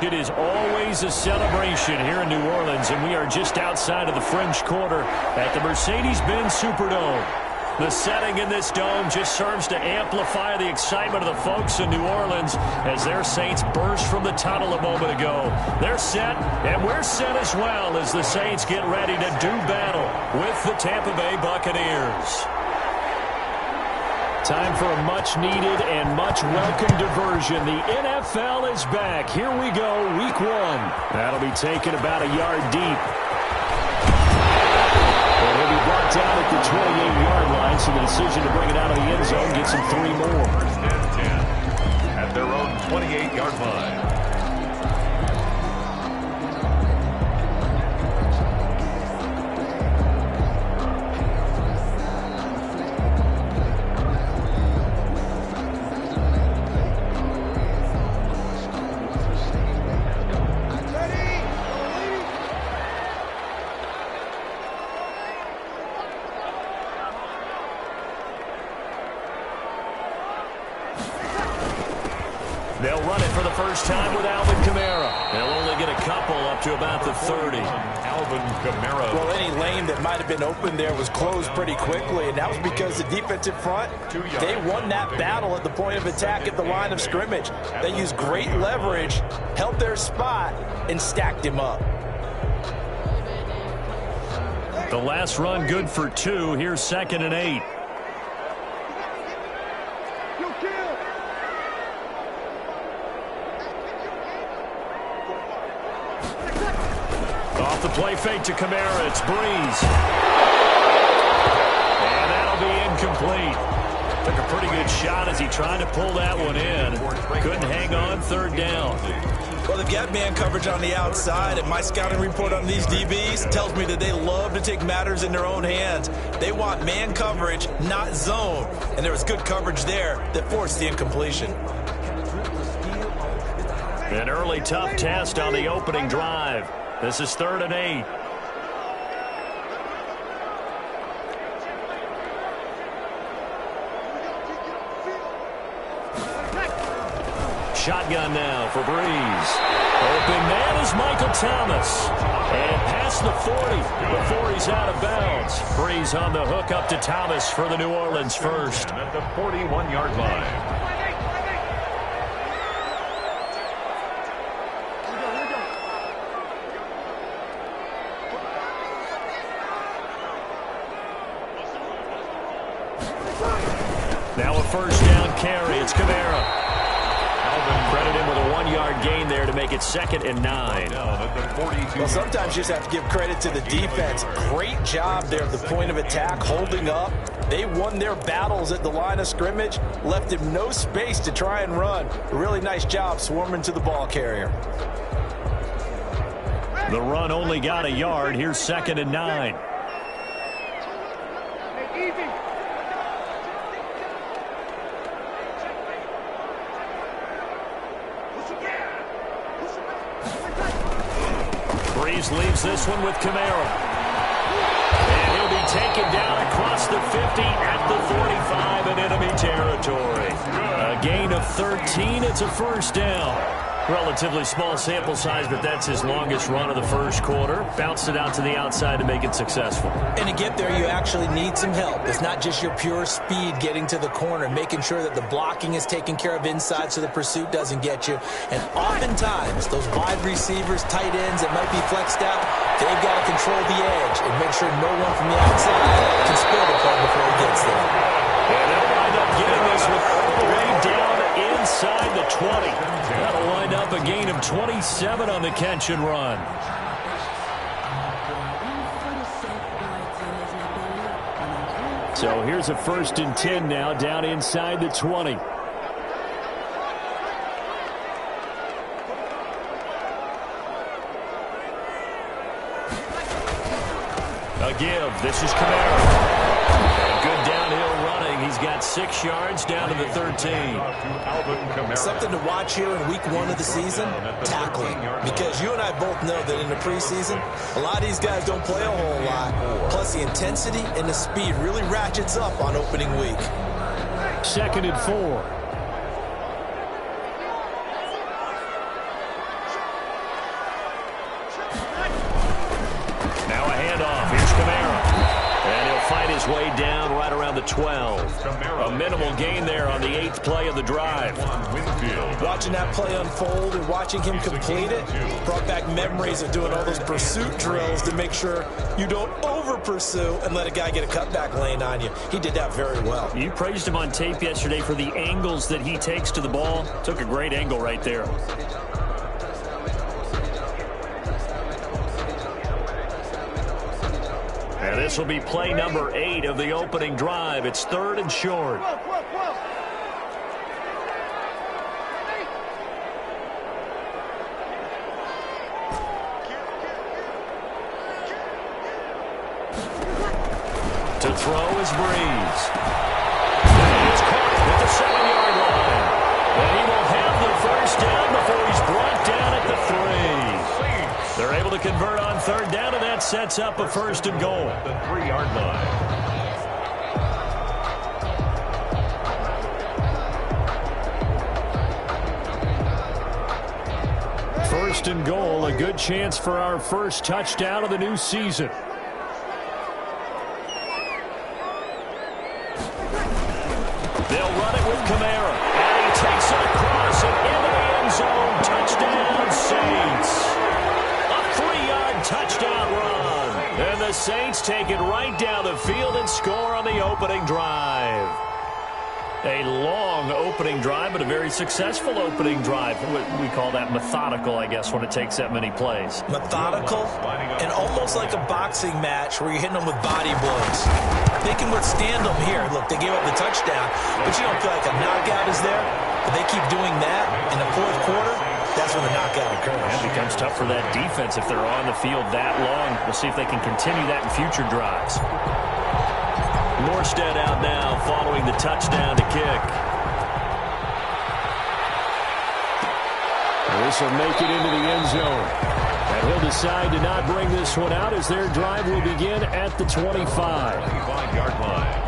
It is always a celebration here in New Orleans, and we are just outside of the French Quarter at the Mercedes-Benz Superdome. The setting in this dome just serves to amplify the excitement of the folks in New Orleans as their Saints burst from the tunnel a moment ago. They're set, and we're set as well as the Saints get ready to do battle with the Tampa Bay Buccaneers. Time for a much-needed and much-welcome diversion. The NFL is back. Here we go, Week 1. That'll be taken about a yard deep. And he'll be brought down at the 28-yard line, so the decision to bring it out of the end zone gets him 3 more. First and 10 at their own 28-yard line. They'll run it for the first time with Alvin Kamara. They'll only get a couple up to about the 30. Alvin Kamara. Well, any lane that might have been open there was closed pretty quickly, and that was because the defensive front, they won that battle at the point of attack at the line of scrimmage. They used great leverage, held their spot, and stacked him up. The last run good for 2. Here's 2nd and 8. Off the play fake to Kamara. It's Breeze. And that'll be incomplete. Took a pretty good shot as he tried to pull that one in. Couldn't hang on. 3rd down. Well, they've got man coverage on the outside, and my scouting report on these DBs tells me that they love to take matters in their own hands. They want man coverage, not zone. And there was good coverage there that forced the incompletion. An early tough test on the opening drive. This is 3rd and 8. Shotgun now for Breeze. Open man is Michael Thomas. And past the 40 before he's out of bounds. Breeze on the hook up to Thomas for the New Orleans first. At the 41-yard line. Now a first down carry. It's Kamara. Credit him with a 1-yard gain there to make it 2nd and 9. Well, sometimes you just have to give credit to the defense. Great job there at the point of attack, holding up. They won their battles at the line of scrimmage, left him no space to try and run. A really nice job swarming to the ball carrier. The run only got a yard. Here's 2nd and 9. Breeze leaves this one with Kamara. And he'll be taken down across the 50 at the 45 in enemy territory. A gain of 13. It's a first down. Relatively small sample size, but that's his longest run of the first quarter. Bounced it out to the outside to make it successful. And to get there, you actually need some help. It's not just your pure speed getting to the corner, making sure that the blocking is taken care of inside so the pursuit doesn't get you. And oftentimes, those wide receivers, tight ends that might be flexed out, they've got to control the edge and make sure no one from the outside can spoil the play before he gets there. And they'll wind up getting this one all the way down inside the 20. That'll wind up a gain of 27 on the catch and run. So here's a 1st and 10 now down inside the 20. A give. This is Kamara. And good downhill running. He's got 6 yards down to the 13. Something to watch here in week 1 of the season, tackling. Because you and I both know that in the preseason, a lot of these guys don't play a whole lot. Plus, the intensity and the speed really ratchets up on opening week. 2nd and 4. his way down right around the 12. A minimal gain there on the 8th play of the drive. Watching that play unfold and watching him complete it brought back memories of doing all those pursuit drills to make sure you don't over-pursue and let a guy get a cutback lane on you. He did that very well. You praised him on tape yesterday for the angles that he takes to the ball. Took a great angle right there. And this will be play number 8 of the opening drive. It's 3rd and short. To throw is Breeze. And it's caught at the 7-yard line. And he will have the first down before he's brought down at the 3. They're able to convert on 3rd down, and that sets up a 1st and goal. The 3-yard line. 1st and goal, a good chance for our first touchdown of the new season. They'll run it with Kamara, and he takes it across and into the end zone. Touchdown, Saints. A 3-yard touchdown run. And the Saints take it right down the field and score on the opening drive. A long opening drive, but a very successful opening drive. We call that methodical, I guess, when it takes that many plays. Methodical and almost like a boxing match where you're hitting them with body blows. They can withstand them here. Look, they gave up the touchdown, but you don't feel like a knockout is there. But they keep doing that in the 4th quarter. That's when the knockout occurs. It becomes tough for that defense if they're on the field that long. We'll see if they can continue that in future drives. Morstead out now following the touchdown to kick. This will make it into the end zone. And he'll decide to not bring this one out as their drive will begin at the 25. 25-yard line.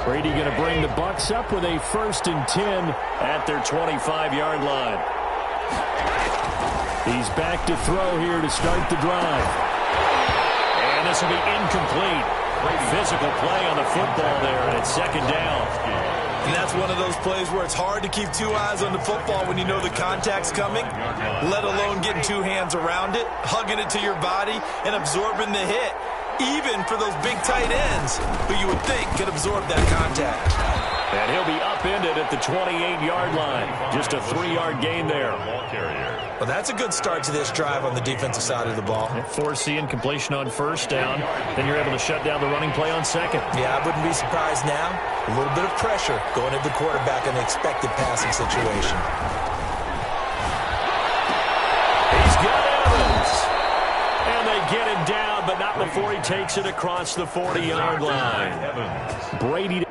Brady going to bring the Bucs up with a 1st and 10 at their 25-yard line. He's back to throw here to start the drive. And this will be incomplete. Great physical play on the football there, and it's 2nd down. And that's one of those plays where it's hard to keep 2 eyes on the football when you know the contact's coming, let alone getting 2 hands around it, hugging it to your body, and absorbing the hit. Even for those big tight ends who you would think could absorb that contact. And he'll be upended at the 28-yard line. Just a 3-yard gain there. Well, that's a good start to this drive on the defensive side of the ball. Forcing incompletion on 1st down. Then you're able to shut down the running play on 2nd. Yeah, I wouldn't be surprised now. A little bit of pressure going at the quarterback in the expected passing situation. He's got Evans. And they get him down, but not before he takes it across the 40-yard line. Brady.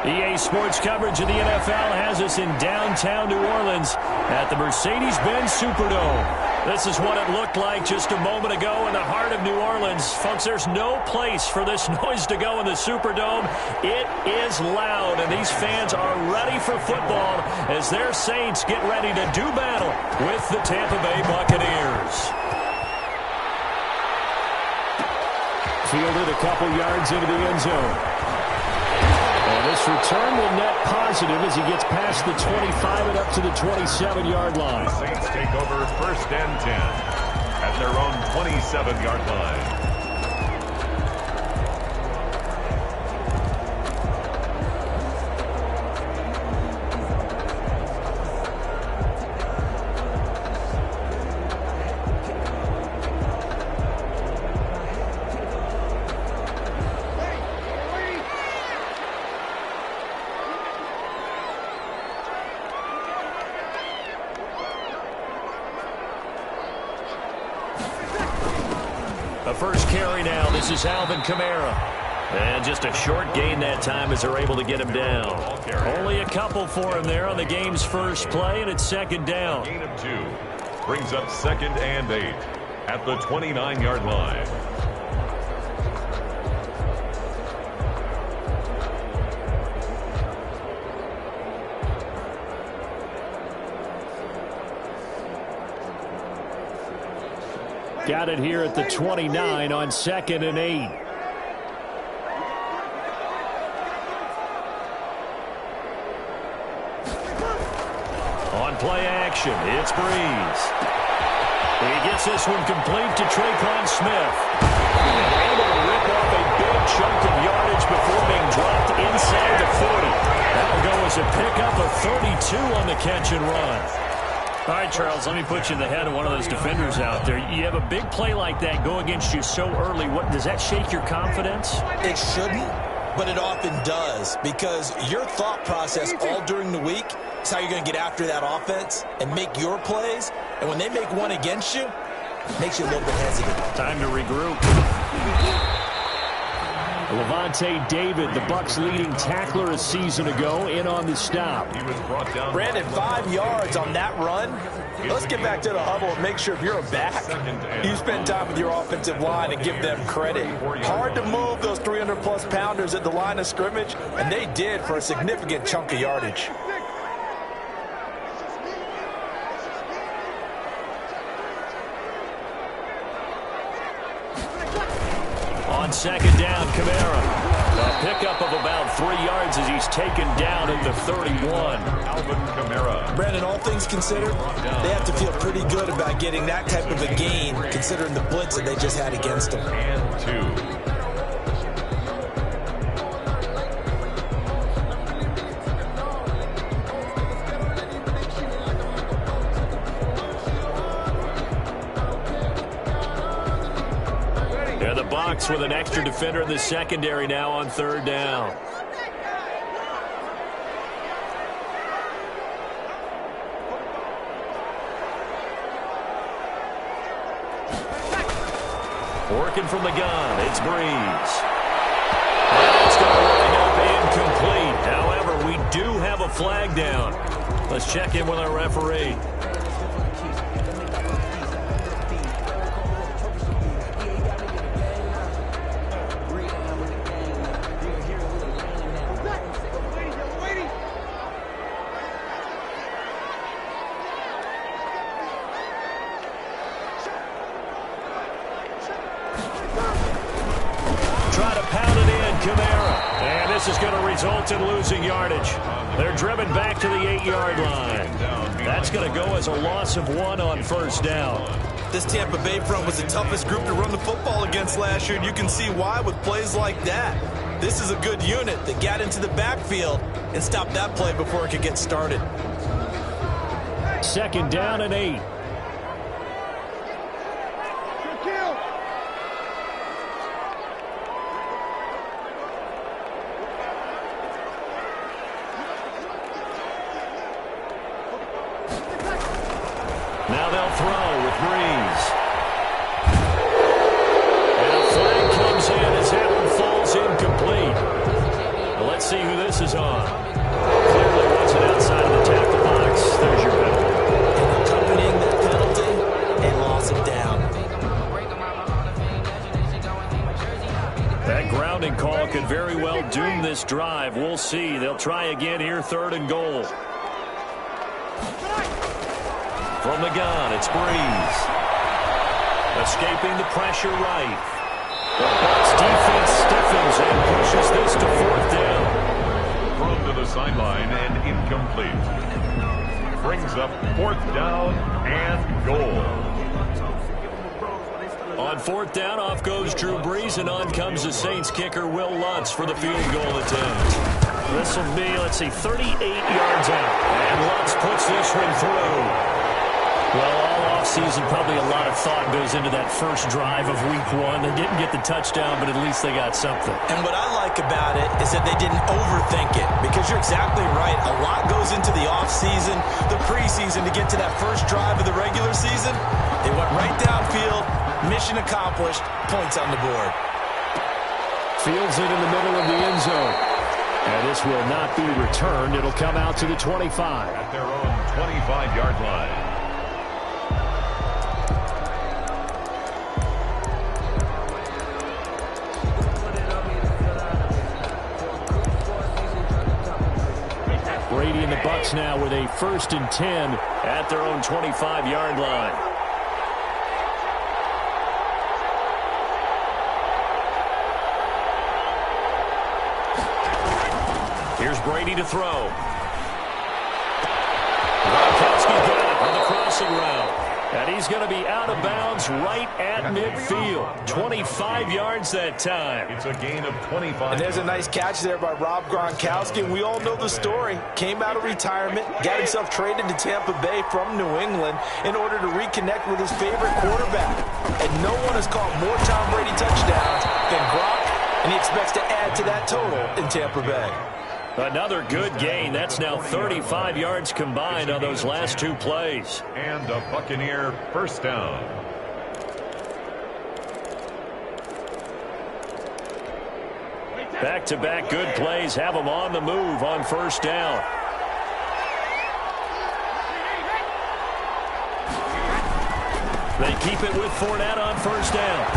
EA Sports coverage of the NFL has us in downtown New Orleans at the Mercedes-Benz Superdome. This is what it looked like just a moment ago in the heart of New Orleans. Folks, there's no place for this noise to go in the Superdome. It is loud, and these fans are ready for football as their Saints get ready to do battle with the Tampa Bay Buccaneers. Fielded a couple yards into the end zone. And this return will net positive as he gets past the 25 and up to the 27-yard line. The Saints take over 1st and 10 at their own 27-yard line. The first carry now. This is Alvin Kamara. And just a short gain that time as they're able to get him down. Only a couple for him there on the game's first play, and it's 2nd down. Gain of 2 brings up 2nd and 8 at the 29-yard line. Got it here at the 29 on 2nd and 8. On play action, it's Breeze. He gets this one complete to Traquan Smith. And able to rip off a big chunk of yardage before being dropped inside the 40. That'll go as a pickup of 32 on the catch and run. All right, Charles, let me put you in the head of one of those defenders out there. You have a big play like that go against you so early. Does that shake your confidence? It shouldn't, but it often does, because your thought process all during the week is how you're going to get after that offense and make your plays. And when they make one against you, it makes you a little bit hesitant. Time to regroup. Levante David, the Bucs' leading tackler a season ago, in on the stop. He was brought down. Brandon, 5 yards on that run. Let's get back to the huddle and make sure if you're a back, you spend time with your offensive line and give them credit. Hard to move those 300-plus pounders at the line of scrimmage, and they did for a significant chunk of yardage. On 2nd down, Kamara. A pickup of about 3 yards as he's taken down at the 31. Alvin Kamara. Brandon, all things considered, they have to feel pretty good about getting that type of a gain, considering the blitz that they just had against them. And 2. The Bucs with an extra defender in the secondary now on 3rd down. Working from the gun, it's Breeze. That's going to wind up incomplete. However, we do have a flag down. Let's check in with our referee. Try to pound it in, Kamara. And this is going to result in losing yardage. They're driven back to the 8-yard line. That's going to go as a loss of 1 on 1st down. This Tampa Bay front was the toughest group to run the football against last year, and you can see why with plays like that. This is a good unit that got into the backfield and stopped that play before it could get started. 2nd down and 8. Now they'll throw with Breeze. And a flag comes in as that one falls incomplete. Well, let's see who this is on. Clearly wasn't outside of the tackle box. There's your penalty. And accompanying that penalty, a loss of down. That grounding call could very well doom this drive. We'll see. They'll try again here, 3rd and goal. From the gun, it's Breeze. Escaping the pressure right. The Bucs defense stiffens and pushes this to 4th down. Thrown to the sideline and incomplete. Brings up 4th down and goal. On 4th down, off goes Drew Brees, and on comes the Saints kicker, Will Lutz, for the field goal attempt. This will be, 38 yards out. And Lutz puts this one through. Well, all offseason, probably a lot of thought goes into that first drive of Week 1. They didn't get the touchdown, but at least they got something. And what I like about it is that they didn't overthink it, because you're exactly right. A lot goes into the offseason, the preseason, to get to that first drive of the regular season. They went right downfield, mission accomplished, points on the board. Fields it in the middle of the end zone. And this will not be returned. It'll come out to the 25. At their own 25-yard line. Brady and the Bucs now with a 1st and 10 at their own 25-yard line. Here's Brady to throw. Gronkowski got it on the crossing route. And he's going to be out of bounds right at midfield. 25 yards that time. It's a gain of 25. And there's a nice catch there by Rob Gronkowski. And we all know the story. Came out of retirement, got himself traded to Tampa Bay from New England in order to reconnect with his favorite quarterback. And no one has caught more Tom Brady touchdowns than Gronk, and he expects to add to that total in Tampa Bay. Another good gain. That's now 35 yards combined on those last 2 plays. And a Buccaneer 1st down. Back-to-back good plays have them on the move on 1st down. They keep it with Fournette on 1st down.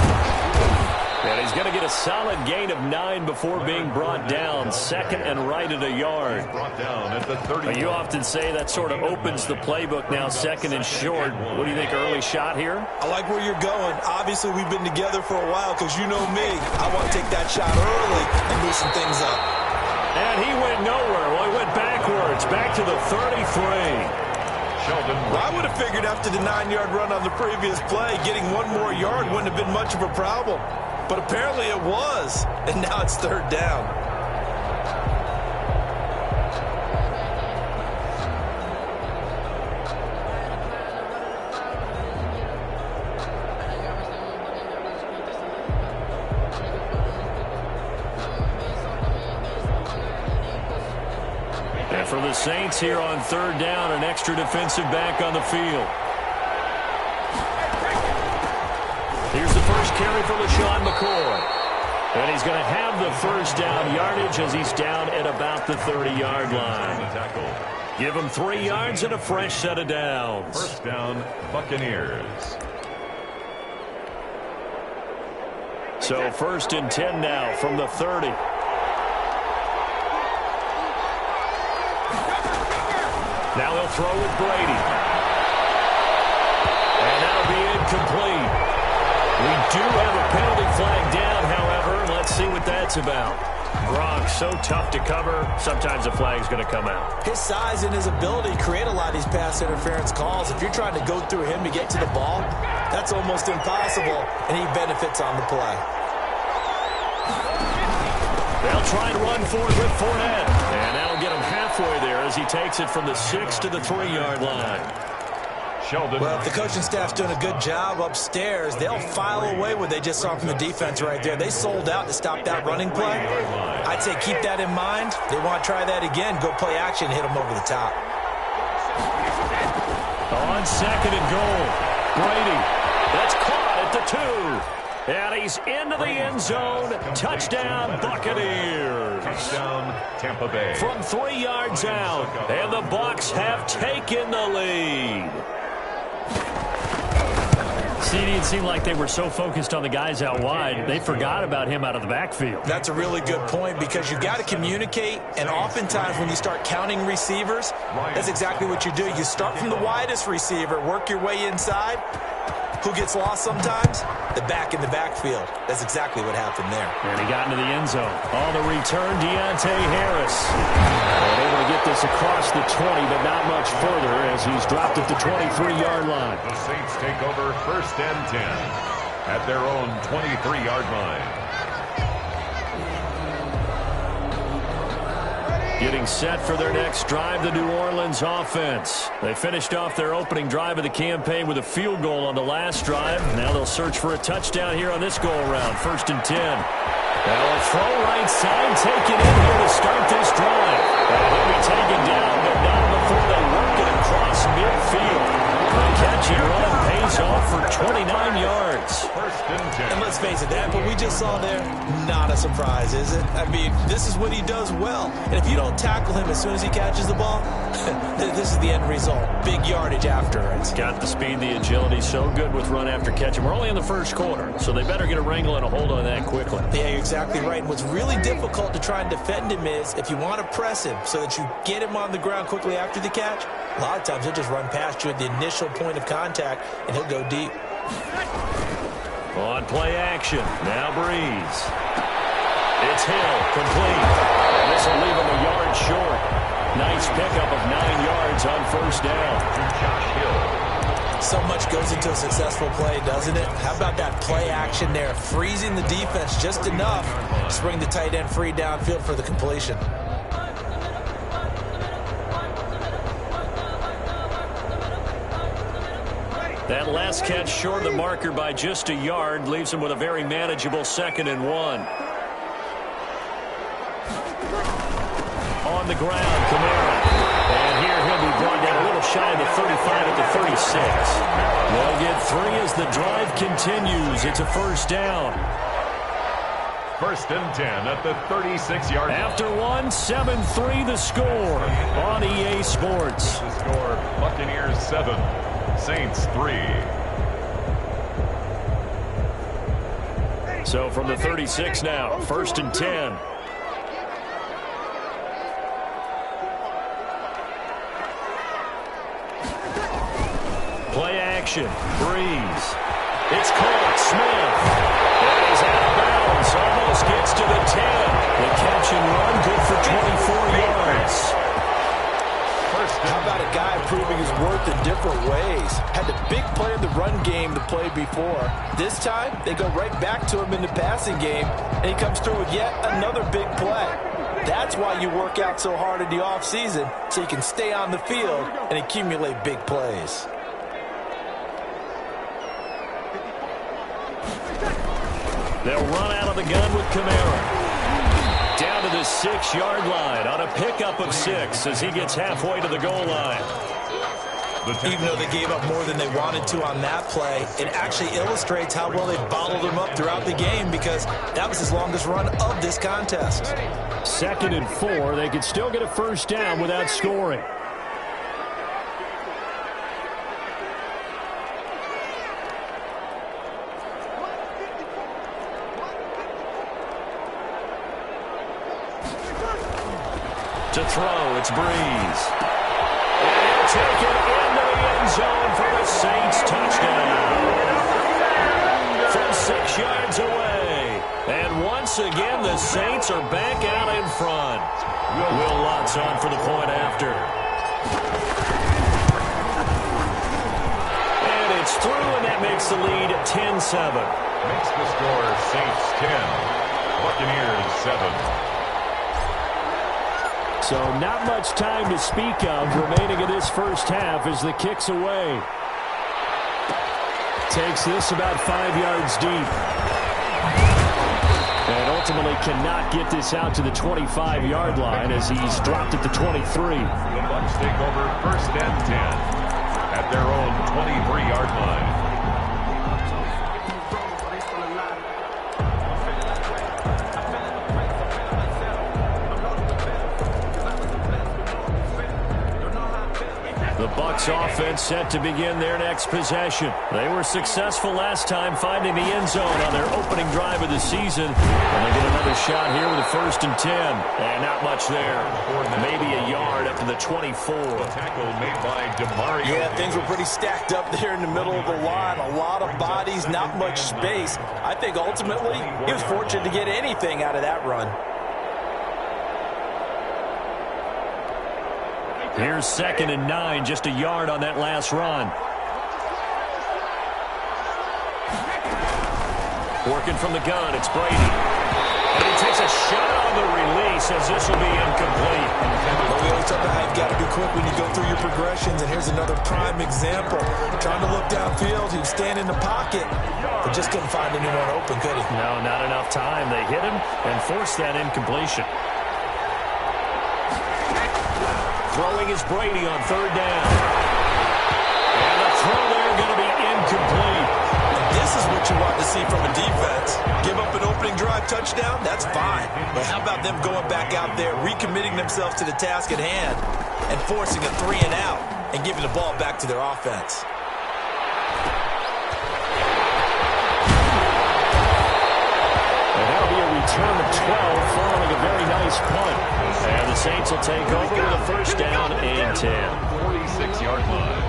And he's going to get a solid gain of 9 before being brought down. 2nd and right at a yard. Brought down at the 30. You often say that sort of opens the playbook now, 2nd and short. What do you think, early shot here? I like where you're going. Obviously, we've been together for a while, because you know me. I want to take that shot early and loosen things up. And he went nowhere. Well, he went backwards, back to the 33. Well, I would have figured after the 9-yard run on the previous play, getting 1 more yard wouldn't have been much of a problem. But apparently it was, and now it's 3rd down. And for the Saints here on 3rd down, an extra defensive back on the field. Here's the first carry for LaShawn McCoy. And he's going to have the 1st down yardage as he's down at about the 30-yard line. Give him 3 yards and a fresh set of downs. 1st down, Buccaneers. So 1st and 10 now from the 30. Now he'll throw with Brady. And that'll be incomplete. We do have a penalty flag down, however. Let's see what that's about. Gronk, so tough to cover. Sometimes the flag's going to come out. His size and his ability create a lot of these pass interference calls. If you're trying to go through him to get to the ball, that's almost impossible, and he benefits on the play. They'll try and run for it with Fournette. And that'll get him halfway there as he takes it from the 6 to the 3-yard line. Well, if the coaching staff's doing a good job upstairs, they'll file away what they just saw from the defense right there. They sold out to stop that running play. I'd say keep that in mind. They want to try that again. Go play action, hit them over the top. On 2nd and goal, Brady. That's caught at the 2. And he's into the end zone. Touchdown, Buccaneers. Touchdown, Tampa Bay. From 3 yards out, and the Bucs have taken the lead. It seemed like they were so focused on the guys out wide, they forgot about him out of the backfield. That's a really good point because you got to communicate, and oftentimes when you start counting receivers, that's exactly what you do. You start from the widest receiver, work your way inside. Who gets lost sometimes? The back in the backfield. That's exactly what happened there. And he got into the end zone. On the return, Deontay Harris. And able to get this across the 20, but not much further as he's dropped at the 23-yard line. The Saints take over 1st and 10 at their own 23-yard line. Getting set for their next drive, the New Orleans offense. They finished off their opening drive of the campaign with a field goal on the last drive. Now they'll search for a touchdown here on this go-around. 1st and 10. Now a throw right side taken in here to start this drive. And he'll be taken down, but not before they work it across midfield. The catch and run pays off for 29 yards. 1st and 10. And let's face it, that what we just saw there, not a surprise, is it? I mean, this is what he does well. And if you don't tackle him as soon as he catches the ball, this is the end result. Big yardage after it. Got the speed, the agility, so good with run after catch. And we're only in the 1st quarter, so they better get a wrangle and a hold on that quickly. Yeah, you're exactly right. And what's really difficult to try and defend him is if you want to press him so that you get him on the ground quickly after the catch, a lot of times he'll just run past you at the initial point of contact, and he'll go deep. On play action, now Breeze. It's Hill, complete. And this will leave him a yard short. Nice pickup of 9 yards on 1st down. Josh Hill. So much goes into a successful play, doesn't it? How about that play action there? Freezing the defense just enough to bring the tight end free downfield for the completion. That last catch short of the marker by just a yard leaves him with a very manageable 2nd and 1. On the ground, Kamara. And here he'll be brought down a little shy of the 35 at the 36. They'll get 3 as the drive continues. It's a 1st down. 1st and 10 at the 36-yard line. After 1, 7-3 the score on EA Sports. The score, Buccaneers 7, Saints 3. So from the 36 now, 1st and 10. Play action, Breeze. It's caught, Smith. And he's out of bounds, almost gets to the 10. The catch and run, good for 24 yards. How about a guy proving his worth in different ways? Had the big play in the run game to play before. This time, they go right back to him in the passing game, and he comes through with yet another big play. That's why you work out so hard in the offseason, so you can stay on the field and accumulate big plays. They'll run out of the gun with Kamara. Down to the 6-yard line on a pickup of 6 as he gets halfway to the goal line. Even though they gave up more than they wanted to on that play, it actually illustrates how well they bottled him up throughout the game because that was his longest run of this contest. 2nd and 4, they could still get a 1st down without scoring. To throw, it's Breeze. And he'll take it into the end zone for the Saints touchdown. From 6 yards away. And once again, the Saints are back out in front. Will Lutz on for the point after. And it's through, and that makes the lead 10-7. Makes the score Saints 10, Buccaneers 7. So not much time to speak of remaining in this 1st half as the kick's away. Takes this about 5 yards deep. And ultimately cannot get this out to the 25-yard line as he's dropped at the 23. The Bucs take over 1st and 10 at their own 23-yard line. Bucs offense set to begin their next possession. They were successful last time finding the end zone on their opening drive of the season. And they get another shot here with a 1st and 10. And not much there. Maybe a yard up to the 24. The tackle made by DeMario. Yeah, things were pretty stacked up there in the middle of the line. A lot of bodies, not much space. I think ultimately he was fortunate to get anything out of that run. Here's 2nd and 9, just a yard on that last run. Working from the gun, it's Brady. And he takes a shot on the release as this will be incomplete. Well, we always talk about how you've got to be quick when you go through your progressions, and here's another prime example. Trying to look downfield, he was standing in the pocket, but just couldn't find anyone open, could he? No, not enough time. They hit him and forced that incompletion. Throwing is Brady on 3rd down. And the throw there going to be incomplete. And this is what you want to see from a defense. Give up an opening drive touchdown, that's fine. But how about them going back out there, recommitting themselves to the task at hand, and forcing a 3 and out, and giving the ball back to their offense. And that'll be a return of 12 following a very nice punt. And the Saints will take over with a 1st down and 10. 46-yard line.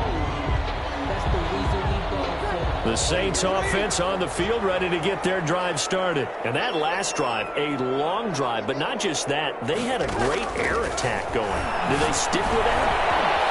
The Saints offense on the field ready to get their drive started. And that last drive, a long drive, but not just that. They had a great air attack going. Do they stick with that?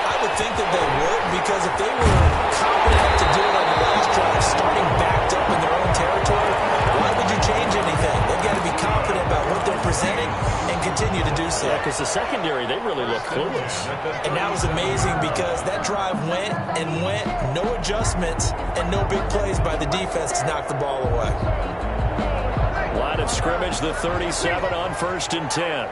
I would think that they would, because if they were confident enough to do it on the last drive, starting backed up in their own territory, why would you change anything? They've got to be confident about what they're presenting and continue to do so. Yeah, because the secondary, they really look clueless. And that was amazing because that drive went and went, no adjustments, and no big plays by the defense to knock the ball away. Line of scrimmage, the 37 on 1st and 10.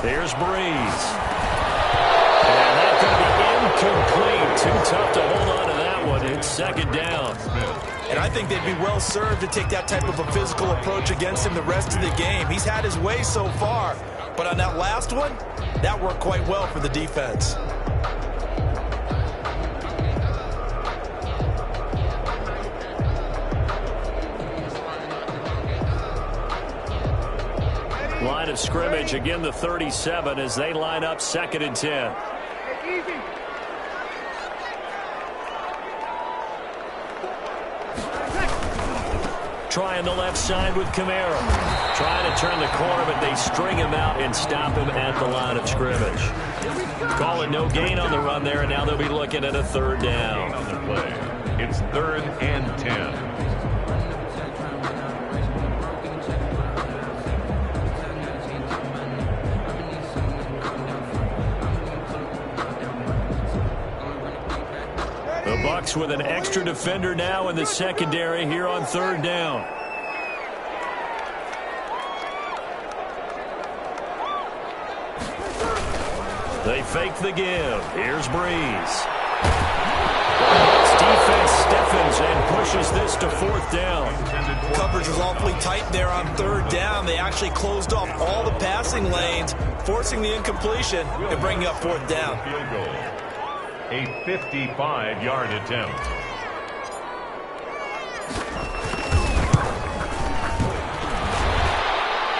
Here's Breeze. And that's going to be incomplete. Too tough to hold on to that one. It's 2nd down. And I think they'd be well served to take that type of a physical approach against him the rest of the game. He's had his way so far. But on that last one, that worked quite well for the defense. Line of scrimmage, again the 37 as they line up 2nd and 10. Trying the left side with Kamara. Trying to turn the corner, but they string him out and stop him at the line of scrimmage. Calling no gain on the run there, and now they'll be looking at a 3rd down. On the play. It's 3rd and 10. The Bucs with an extra defender now in the secondary here on 3rd down. They fake the give. Here's Breeze. Defense stiffens and pushes this to 4th down. Coverage was awfully tight there on 3rd down. They actually closed off all the passing lanes, forcing the incompletion and bringing up 4th down. Field goal. A 55-yard attempt.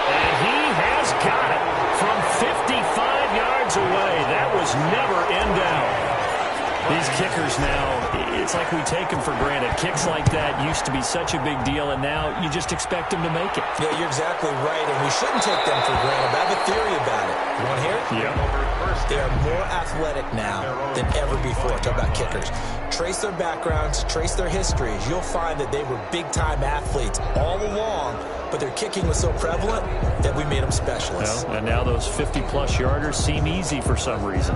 And he has got it from 55 yards away. That was never in doubt. These kickers now, it's like we take them for granted. Kicks like that used to be such a big deal, and now you just expect them to make it. Yeah, you're exactly right, and we shouldn't take them for granted. I have a theory about it. You want to hear it? Yeah. They are more athletic now than ever before. Talk about kickers. Trace their backgrounds, trace their histories. You'll find that they were big-time athletes all along, but their kicking was so prevalent that we made them specialists. Well, and now those 50-plus yarders seem easy for some reason.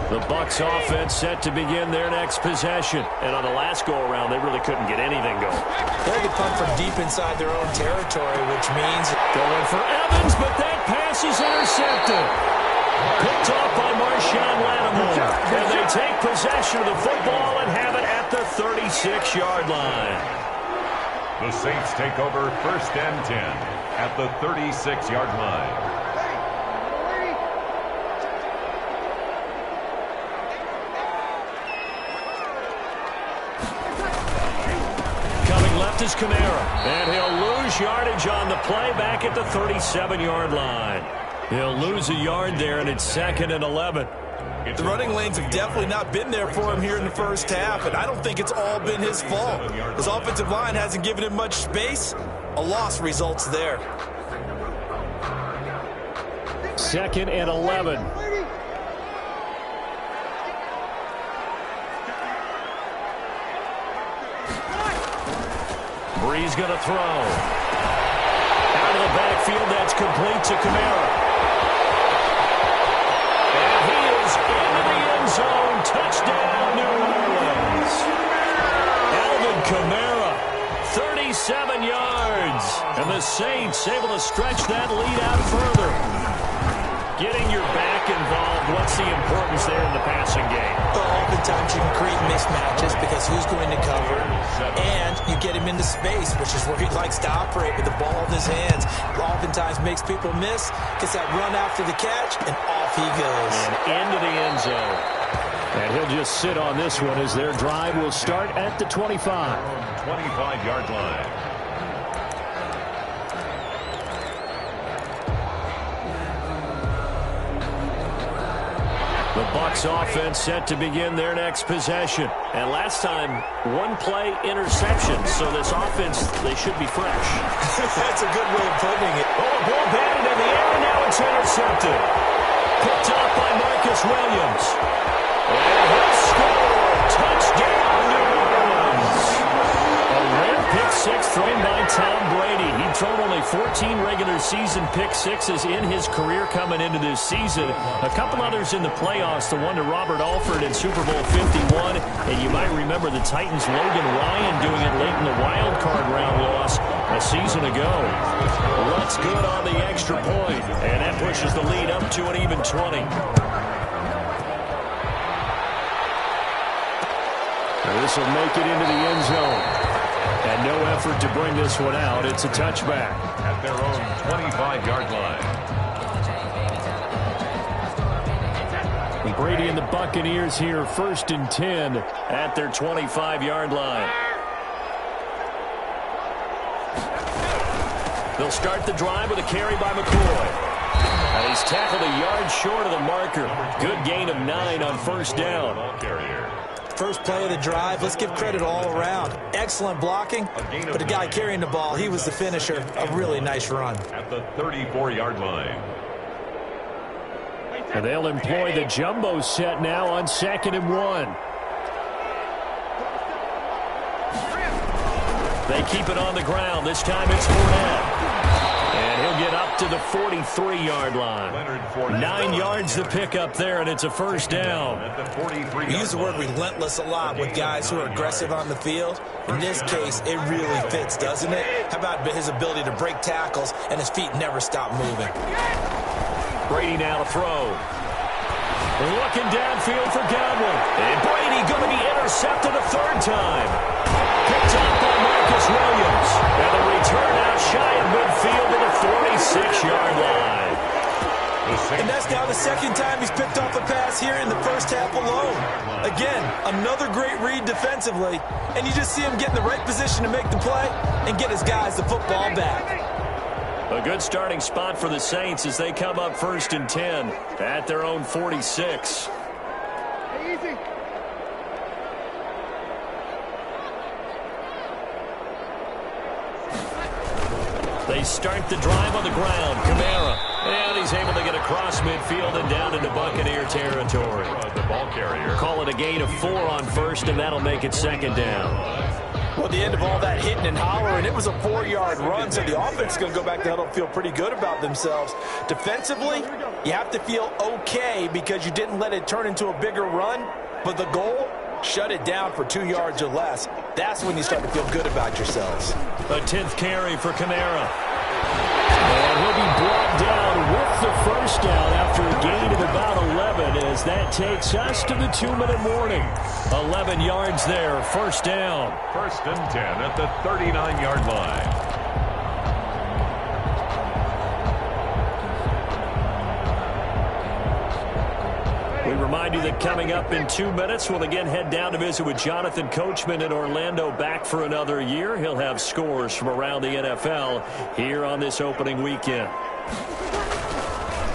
The Bucs offense set to begin their next possession. And on the last go-around, they really couldn't get anything going. They had to punt from deep inside their own territory, which means going for Evans, but that pass is intercepted. Picked off by Marshawn Lattimore. And they take possession of the football and have it at the 36-yard line. The Saints take over 1st and 10 at the 36-yard line. Coming left is Kamara, and he'll lose yardage on the play back at the 37-yard line. He'll lose a yard there, and it's 2nd and 11. The running lanes have definitely not been there for him here in the first half, and I don't think it's all been his fault. His offensive line hasn't given him much space. A loss results there. 2nd and 11. Breeze going to throw. Out of the backfield, that's complete to Kamara. Into the end zone, touchdown, New Orleans. Alvin Kamara, 37 yards. And the Saints able to stretch that lead out further. Getting your back involved, what's the importance there in the passing game? Well, oftentimes you can create mismatches because who's going to cover, and you get him into space, which is where he likes to operate with the ball in his hands. Oftentimes makes people miss, gets that run after the catch, and off he goes. And into the end zone. And he'll just sit on this one as their drive will start at the 25. 25-yard line. The Bucs offense set to begin their next possession. And last time, one-play interception. So this offense, they should be fresh. That's a good way of putting it. Oh, ball batted in the air, and now it's intercepted. Picked up by Marcus Williams. And he'll score. Touchdown, New Orleans. A rare pick six thrown by Tom Brady. He'd thrown only 14 regular season pick sixes in his career coming into this season. A couple others in the playoffs, the one to Robert Alford in Super Bowl 51. And you might remember the Titans' Logan Ryan doing it late in the wild card round loss a season ago. What's good on the extra point? And that pushes the lead up to an even 20. And this will make it into the end zone. And no effort to bring this one out. It's a touchback. At their own 25-yard line. Brady and the Buccaneers here, 1st and 10 at their 25-yard line. They'll start the drive with a carry by McCoy. And he's tackled a yard short of the marker. Good gain of 9 on 1st down. First play of the drive, let's give credit all around. Excellent blocking, but the guy carrying the ball, he was the finisher. A really nice run. At the 34-yard line. And they'll employ the jumbo set now on 2nd and 1. They keep it on the ground. This time it's Fournette. And he'll get up to the 43-yard line. 9 yards to pick up there, and it's a 1st down. We use the word relentless a lot with guys who are aggressive on the field. In this case, it really fits, doesn't it? How about his ability to break tackles and his feet never stop moving? Brady now to throw. Looking downfield for Godwin. And Brady going to be intercepted a 3rd time. Picked up by Marcus Williams. And the return out shy of midfield to the 46-yard line. And that's now the 2nd time he's picked off a pass here in the first half alone. Again, another great read defensively. And you just see him get in the right position to make the play and get his guys the football back. A good starting spot for the Saints as they come up 1st and 10 at their own 46. Easy. They start the drive on the ground. Kamara. And he's able to get across midfield and down into Buccaneer territory. The ball carrier. Call it a gain of 4 on 1st, and that'll make it 2nd down. Well, at the end of all that hitting and hollering, it was a 4-yard run, so the offense is going to go back to huddle and feel pretty good about themselves. Defensively, you have to feel okay because you didn't let it turn into a bigger run, but the goal, shut it down for 2 yards or less. That's when you start to feel good about yourselves. A 10th carry for Kamara. And he'll be brought down with the 1st down after a gain of about 11 as as that takes us to the 2-minute warning. 11 yards there, first down. 1st and 10 at the 39-yard line. We remind you that coming up in 2 minutes, we'll again head down to visit with Jonathan Coachman in Orlando, back for another year. He'll have scores from around the NFL here on this opening weekend.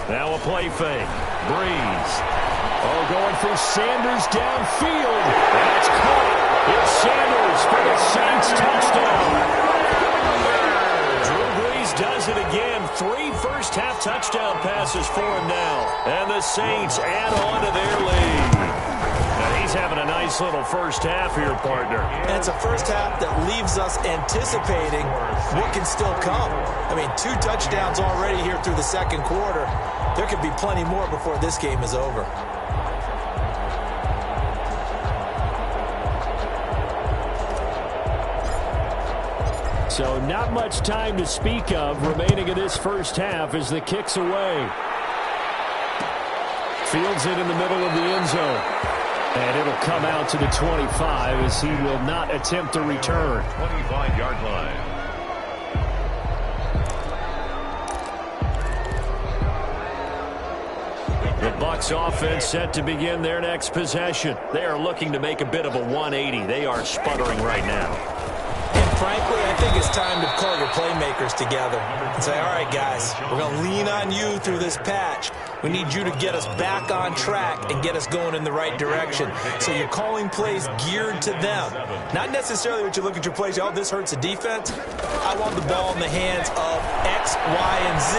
Now a play fake. Breeze. Oh, going for Sanders downfield. That's caught. It's Sanders for the Saints touchdown. Drew Brees does it again. 3 first-half touchdown passes for him now. And the Saints add on to their lead. Now he's having a nice little first half here, partner. And it's a first half that leaves us anticipating what can still come. I mean, 2 touchdowns already here through the second quarter. There could be plenty more before this game is over. So not much time to speak of remaining in this first half as the kick's away. Fields it in the middle of the end zone. And it'll come out to the 25 as he will not attempt a return. 25-yard line. The Bucs offense set to begin their next possession. They are looking to make a bit of a 180. They are sputtering right now. And frankly, I think it's time to call your playmakers together and say, all right, guys, we're going to lean on you through this patch. We need you to get us back on track and get us going in the right direction. So you're calling plays geared to them. Not necessarily what you look at your plays, oh, this hurts the defense. I want the ball in the hands of X, Y, and Z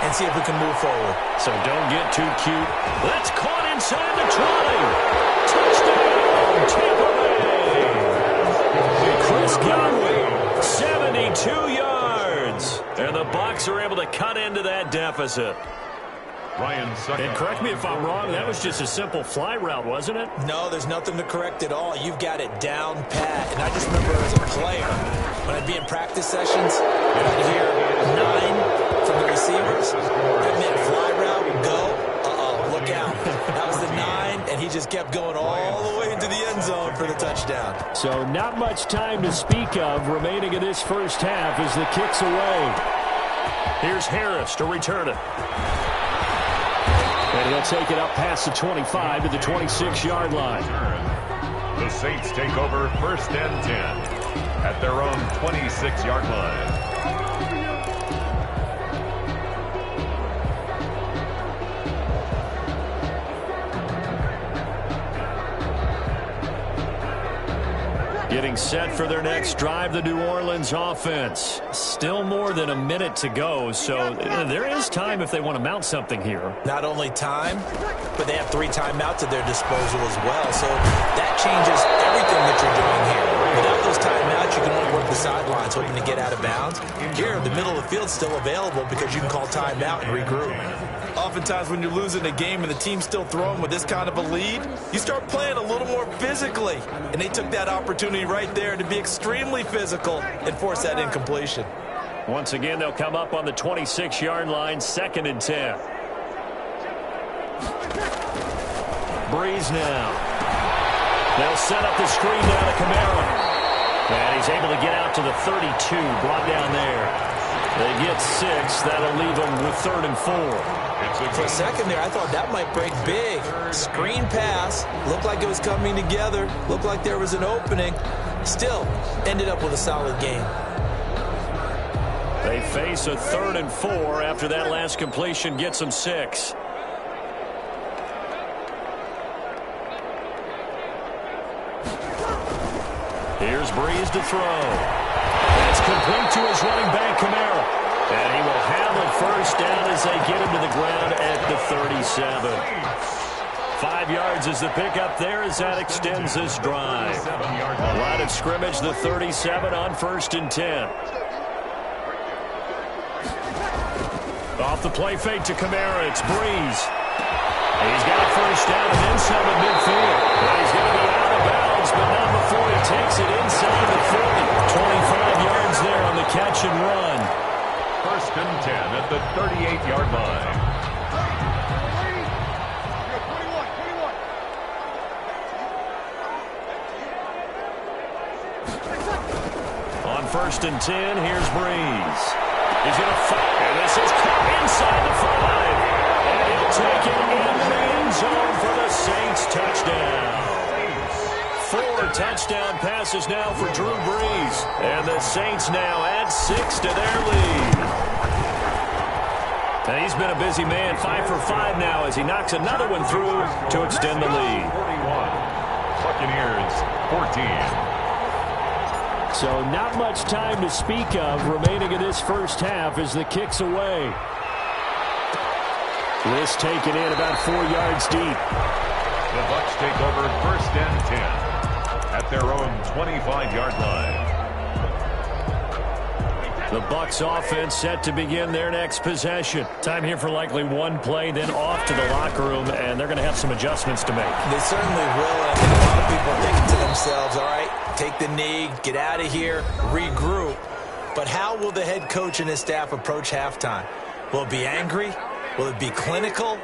and see if we can move forward. So don't get too cute. That's caught inside the 20. Touchdown, Tampa Bay. Chris Godwin, 72 yards. And the Bucs are able to cut into that deficit. And correct me if I'm wrong, that was just a simple fly route, wasn't it? No, there's nothing to correct at all. You've got it down pat. And I just remember as a player, when I'd be in practice sessions, and I'd hear 9 from the receivers, that meant fly route, go, look out. That was the 9, and he just kept going all the way into the end zone for the touchdown. So not much time to speak of remaining in this first half as the kick's away. Here's Harris to return it. And he'll take it up past the 25 to the 26-yard line. The Saints take over 1st and 10 at their own 26-yard line. Getting set for their next drive, the New Orleans offense. Still more than a minute to go, so there is time if they want to mount something here. Not only time, but they have 3 timeouts at their disposal as well, so that changes everything that you're doing here. Without those timeouts, you can only work the sidelines, hoping to get out of bounds. Here, the middle of the field's still available because you can call timeout and regroup. Oftentimes when you're losing a game and the team's still throwing with this kind of a lead, you start playing a little more physically. And they took that opportunity right there to be extremely physical and force that incompletion. Once again, they'll come up on the 26-yard line, 2nd and 10. Breeze now. They'll set up the screen down to Kamara. And he's able to get out to the 32, brought down there. They get 6. That'll leave them with 3rd and 4. For a second there, I thought that might break big. Screen pass. Looked like it was coming together. Looked like there was an opening. Still, ended up with a solid game. They face a 3rd and 4 after that last completion gets them 6. Here's Breeze to throw. That's complete to his running back, Kamara. And he will have a first down as they get him to the ground at the 37. 5 yards is the pickup there as that extends this drive. Line of scrimmage, the 37 on 1st and 10. Off the play fake to Kamara, it's Breeze. He's got a first down and then some at midfield. But he's going to be out of bounds, but not before he takes it inside the 40. 25 yards there on the catch and run. 1st and 10 at the 38-yard line. 1st and 10. Here's Breeze. He's going to fire. And this is caught inside the 5. And he'll take it into the end zone for the Saints touchdown. 4 touchdown passes now for Drew Brees. And the Saints now add 6 to their lead. And he's been a busy man, 5 for 5 now as he knocks another one through to extend the lead. 41. Buccaneers 14. So not much time to speak of remaining in this first half as the kick's away. This taken in about 4 yards deep. The Bucs take over 1st and 10 at their own 25-yard line. The Bucs offense set to begin their next possession. Time here for likely one play, then off to the locker room, and they're going to have some adjustments to make. They certainly will. And I think a lot of people are thinking to themselves, all right, take the knee, get out of here, regroup. But how will the head coach and his staff approach halftime? Will it be angry? Will it be clinical?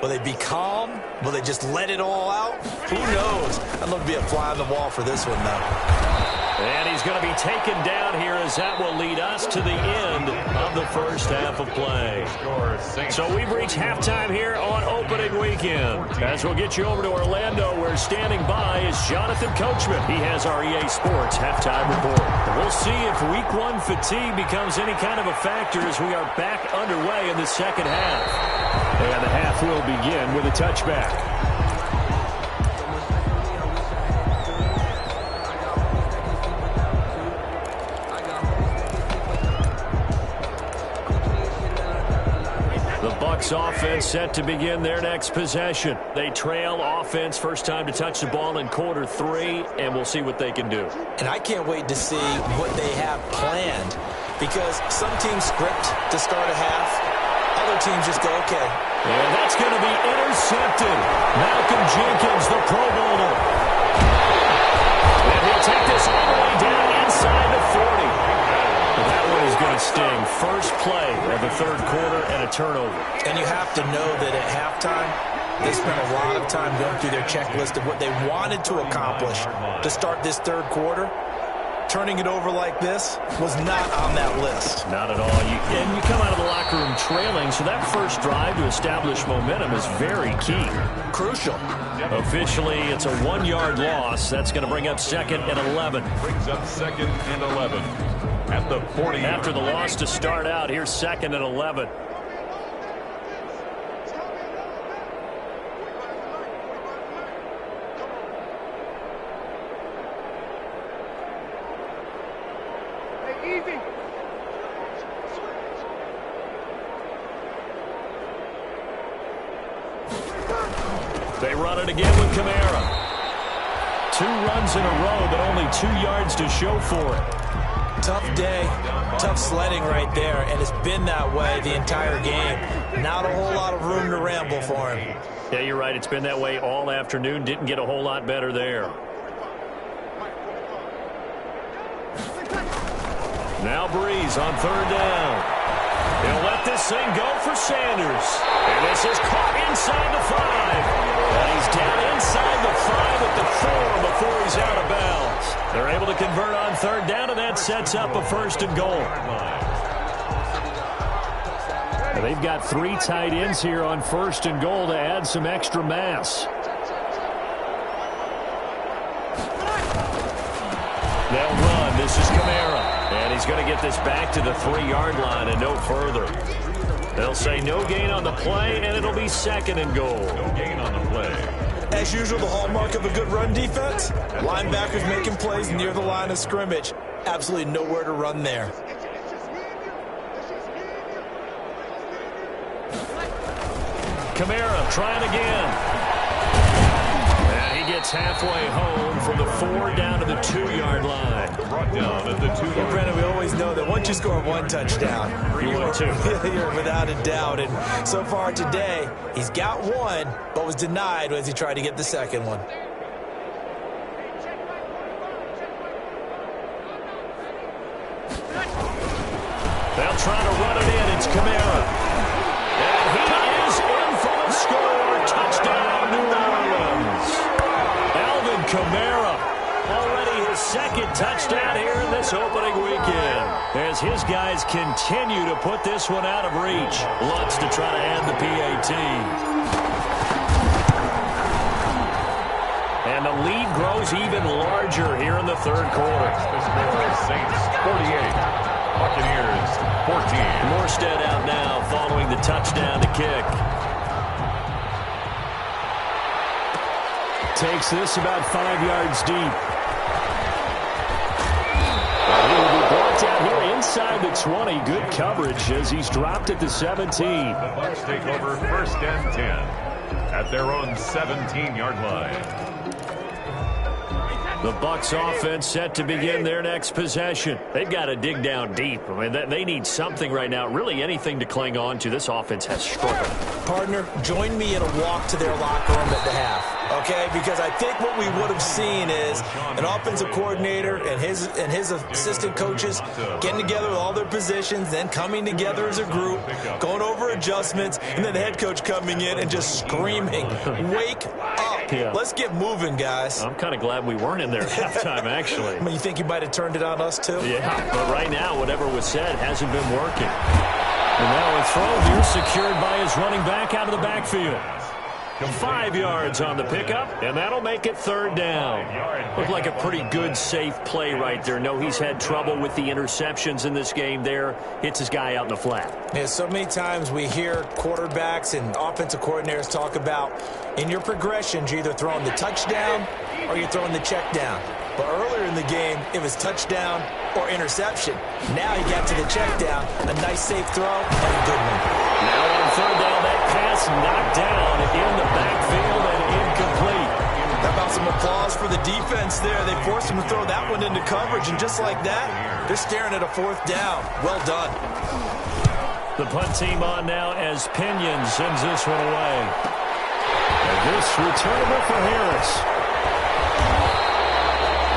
Will they be calm? Will they just let it all out? Who knows? I'd love to be a fly on the wall for this one, though. And he's going to be taken down here as that will lead us to the end of the first half of play. So we've reached halftime here on opening weekend. As we'll get you over to Orlando, where standing by is Jonathan Coachman. He has our EA Sports halftime report. And we'll see if week 1 fatigue becomes any kind of a factor as we are back underway in the second half. And the half will begin with a touchback. Bucs offense set to begin their next possession. They trail offense, first time to touch the ball in quarter 3, and we'll see what they can do. And I can't wait to see what they have planned, because some teams script to start a half, other teams just go, okay. And that's going to be intercepted. Malcolm Jenkins, the Pro Bowler. And he'll take this all the way down inside the 40. That one is going to sting. First play of the third quarter and a turnover. And you have to know that at halftime, they spent a lot of time going through their checklist of what they wanted to accomplish to start this third quarter. Turning it over like this was not on that list. Not at all. And you come out of the locker room trailing, so that first drive to establish momentum is very key. Crucial. Officially, it's a 1-yard loss. That's going to bring up 2nd and 11. Brings up 2nd and 11. At the 40. After the loss to start out, here's 2nd and 11. Hey, easy. They run it again with Kamara. 2 runs in a row, but only 2 yards to show for it. Tough day, tough sledding right there, and it's been that way the entire game. Not a whole lot of room to ramble for him. Yeah, you're right. It's been that way all afternoon. Didn't get a whole lot better there. Now Breeze on 3rd down. He'll let this thing go for Sanders. And this is caught inside the 5. And he's down inside the 5 at the 4 before he's out of bounds. They're able to convert on 3rd down, and that sets up a 1st and goal. And they've got 3 tight ends here on 1st and goal to add some extra mass. They'll run. This is Kamara. And he's going to get this back to the 3-yard line and no further. They'll say no gain on the play, and it'll be 2nd and goal. No gain on the play. As usual, the hallmark of a good run defense, linebackers making plays near the line of scrimmage. Absolutely nowhere to run there. Kamara trying again. And he gets halfway home from the 4 down to the 2-yard line. Brought down at the 2-yard line. Brandon, we always know that once you score 1 touchdown, You win 2. You're without a doubt. And so far today, he's got 1, but was denied as he tried to get the 2nd one. They'll try to run it in. It's Kamara. And he is in for the score. Touchdown, New Orleans. Alvin Kamara, already his second touchdown here in this opening weekend, as his guys continue to put this one out of reach. Lutz to try to add the PAT. And the lead grows even larger here in the third quarter. The score is Saints 48, Buccaneers 14. Morstead out now following the touchdown to kick. Takes this about 5 yards deep. He will be brought down here inside the 20. Good coverage as he's dropped at the 17. The Bucs take over 1st and 10 at their own 17-yard line. The Bucs offense set to begin their next possession. They've got to dig down deep. I mean, they need something right now, really anything to cling on to. This offense has struggled. Partner, join me in a walk to their locker room at the half. Okay, because I think what we would have seen is an offensive coordinator and his assistant coaches getting together with all their positions, then coming together as a group, going over adjustments, and then the head coach coming in and just screaming, "Wake up! Yeah. Let's get moving, guys." I'm kind of glad we weren't in there at halftime, actually. I mean, you think you might have turned it on us, too? Yeah, but right now, whatever was said hasn't been working. And now a throw here secured by his running back out of the backfield. 5 yards on the pickup, and that'll make it 3rd down. Looked like a pretty good, safe play right there. No, he's had trouble with the interceptions in this game there. Hits his guy out in the flat. Yeah, so many times we hear quarterbacks and offensive coordinators talk about in your progressions, you're either throwing the touchdown or you're throwing the check down. But earlier in the game, it was touchdown or interception. Now he got to the check down, a nice safe throw, and a good one. Now on 3rd down, that pass knocked down in the backfield and incomplete. How about some applause for the defense there? They forced him to throw that one into coverage, and just like that, they're staring at a 4th down. Well done. The punt team on now as Pinion sends this one away. And this returnable for Harris.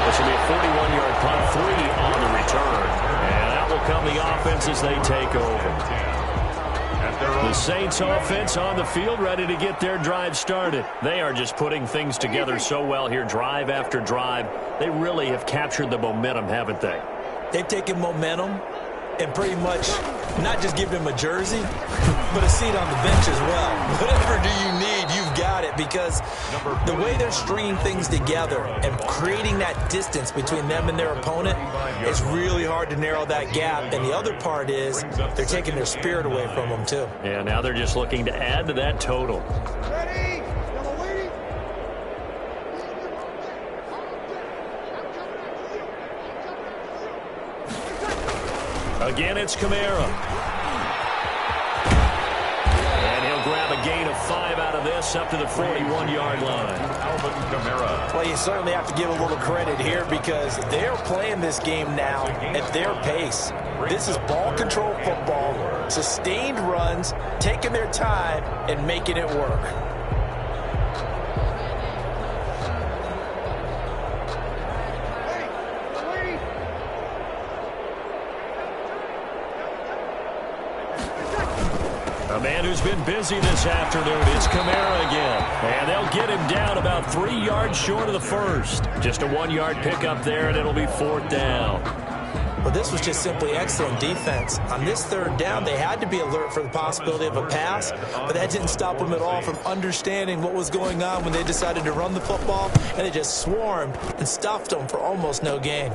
This will be a 41-yard punt, 3 on the return. And that will come the offense as they take over. The Saints offense on the field ready to get their drive started. They are just putting things together so well here, drive after drive. They really have captured the momentum, haven't they? They've taken momentum and pretty much not just give him a jersey, but a seat on the bench as well. Whatever do you need, you've got it, because the way they're stringing things together and creating that distance between them and their opponent, it's really hard to narrow that gap. And the other part is they're taking their spirit away from them, too. Yeah, now they're just looking to add to that total. Ready? Yellow waiting. Again, it's Kamara. And he'll grab a gain of 5 out of this up to the 41-yard line. Alvin Kamara. Well, you certainly have to give a little credit here because they're playing this game now at their pace. This is ball control football, sustained runs, taking their time and making it work. A man who's been busy this afternoon, it's Kamara again. And they'll get him down about 3 yards short of the first. Just a 1-yard pickup there, and it'll be 4th down. But this was just simply excellent defense. On this 3rd down, they had to be alert for the possibility of a pass, but that didn't stop them at all from understanding what was going on when they decided to run the football, and they just swarmed and stuffed them for almost no gain.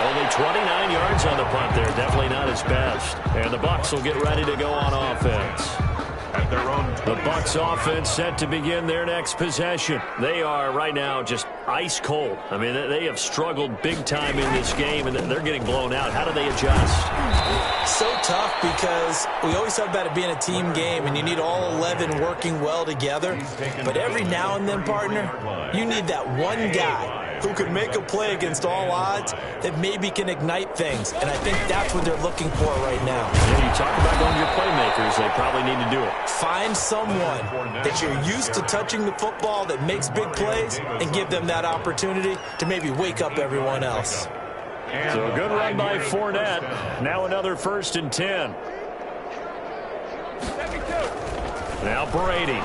Only 29 yards on the punt there. Definitely not his best. And the Bucs will get ready to go on offense. At their own The Bucs offense set to begin their next possession. They are right now just ice cold. I mean, they have struggled big time in this game, and they're getting blown out. How do they adjust? So tough because we always talk about it being a team game, and you need all 11 working well together. But every now and then, partner, you need that one guy who can make a play against all odds that maybe can ignite things. And I think that's what they're looking for right now. Yeah, you talk about going to your playmakers. They probably need to do it. Find someone that you're used to touching the football that makes big plays and give them that opportunity to maybe wake up everyone else. So a good run by Fournette. Now another 1st and 10. Now Brady.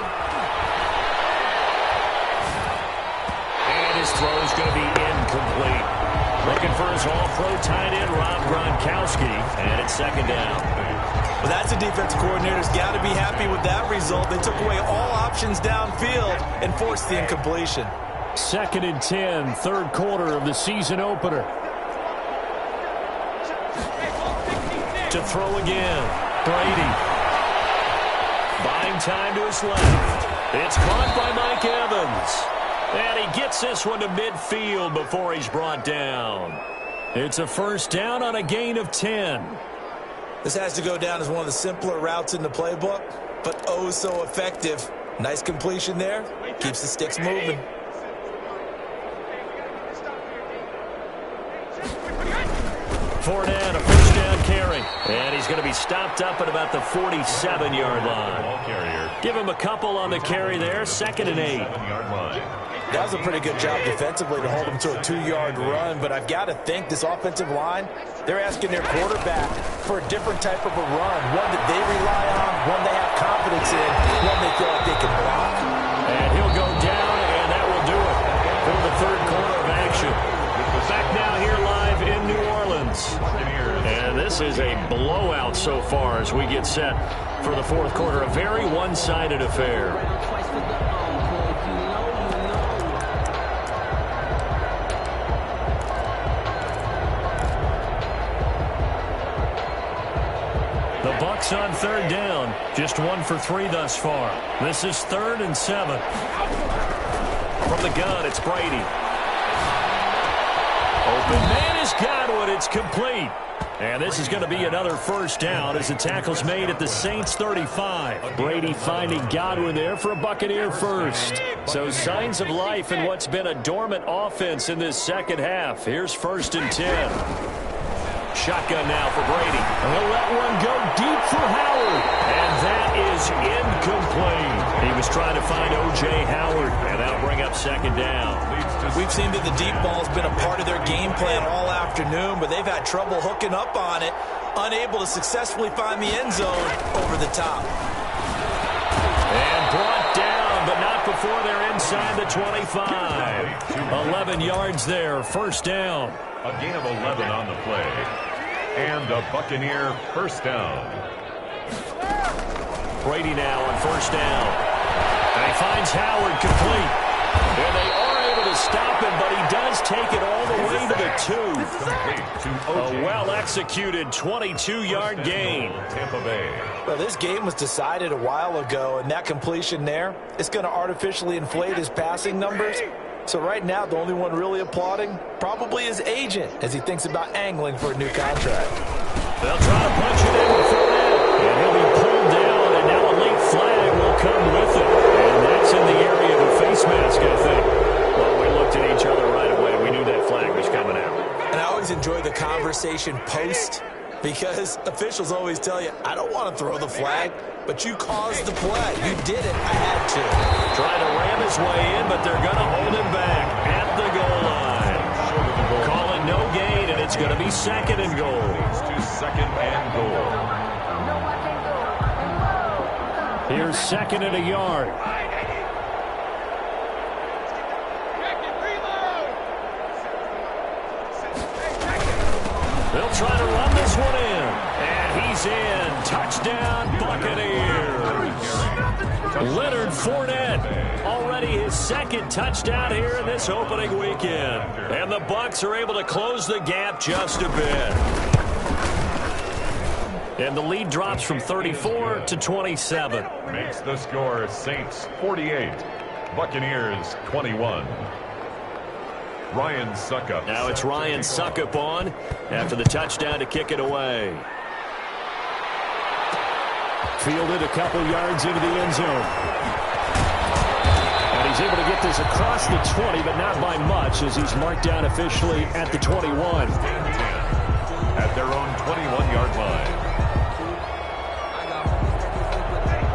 And this throw is going to be incomplete. Looking for his all-pro tight end, Rob Gronkowski, and it's second down. Well, that's a defensive coordinator's got to be happy with that result. They took away all options downfield and forced the incompletion. Second and 10, third quarter of the season opener. To throw again, Brady. Buying time to his left. It's caught by Mike Evans. And he gets this one to midfield before he's brought down. It's a first down on a gain of 10. This has to go down as one of the simpler routes in the playbook, but oh so effective. Nice completion there. Keeps the sticks moving. Fournette, a first down carry. And he's going to be stopped up at about the 47-yard line. Give him a couple on the carry there. Second and 8. That was a pretty good job defensively to hold him to a 2-yard run, but I've got to think this offensive line, they're asking their quarterback for a different type of a run, one that they rely on, one they have confidence in, one they feel like they can block. And he'll go down, and that will do it for the third quarter of action. Back now here live in New Orleans. And this is a blowout so far as we get set for the fourth quarter. A very one-sided affair. The Bucs on third down. Just 1 for 3 thus far. This is 3rd and 7. From the gun, it's Brady. Open man is Godwin. It's complete. And this is going to be another first down as the tackle's made at the Saints 35. Brady finding Godwin there for a Buccaneer first. So signs of life in what's been a dormant offense in this second half. Here's 1st and 10. Shotgun now for Brady. He'll let one go deep for Howard. And that is incomplete. He was trying to find O.J. Howard, and that'll bring up second down. We've seen that the deep ball's been a part of their game plan all afternoon, but they've had trouble hooking up on it, unable to successfully find the end zone over the top. And brought down, but not before they're inside the 25. 11 yards there, first down. A gain of 11 on the play. And a Buccaneer first down. Brady now on first down. And he finds Howard complete. And they are able to stop him, but he does take it all the way to the 2. A well-executed 22-yard gain. Tampa Bay. Well, this game was decided a while ago, and that completion there is going to artificially inflate his passing numbers. So right now, the only one really applauding probably his agent as he thinks about angling for a new contract. They'll try to punch it in before that. And he'll be pulled down, and now a late flag will come with it. And that's in the area of a face mask, I think. Well, we looked at each other right away. We knew that flag was coming out. And I always enjoy the conversation post because officials always tell you, I don't want to throw the flag, but you caused the play. You did it. I had to. Trying to ram his way in, but they're going to hold him back at the goal line. Call it no gain, and it's going to be second and goal. To second and goal. Here's second and a yard. They'll try to run this one in. And he's in. Touchdown, Buccaneers. Leonard Fournette, already his second touchdown here in this opening weekend. And the Bucs are able to close the gap just a bit. And the lead drops from 34 to 27. Makes the score Saints 48, Buccaneers 21. Ryan Suckup. Now it's Ryan Suckup on after the touchdown to kick it away. Fielded a couple yards into the end zone. And he's able to get this across the 20, but not by much as he's marked down officially at the 21. At their own 21-yard line.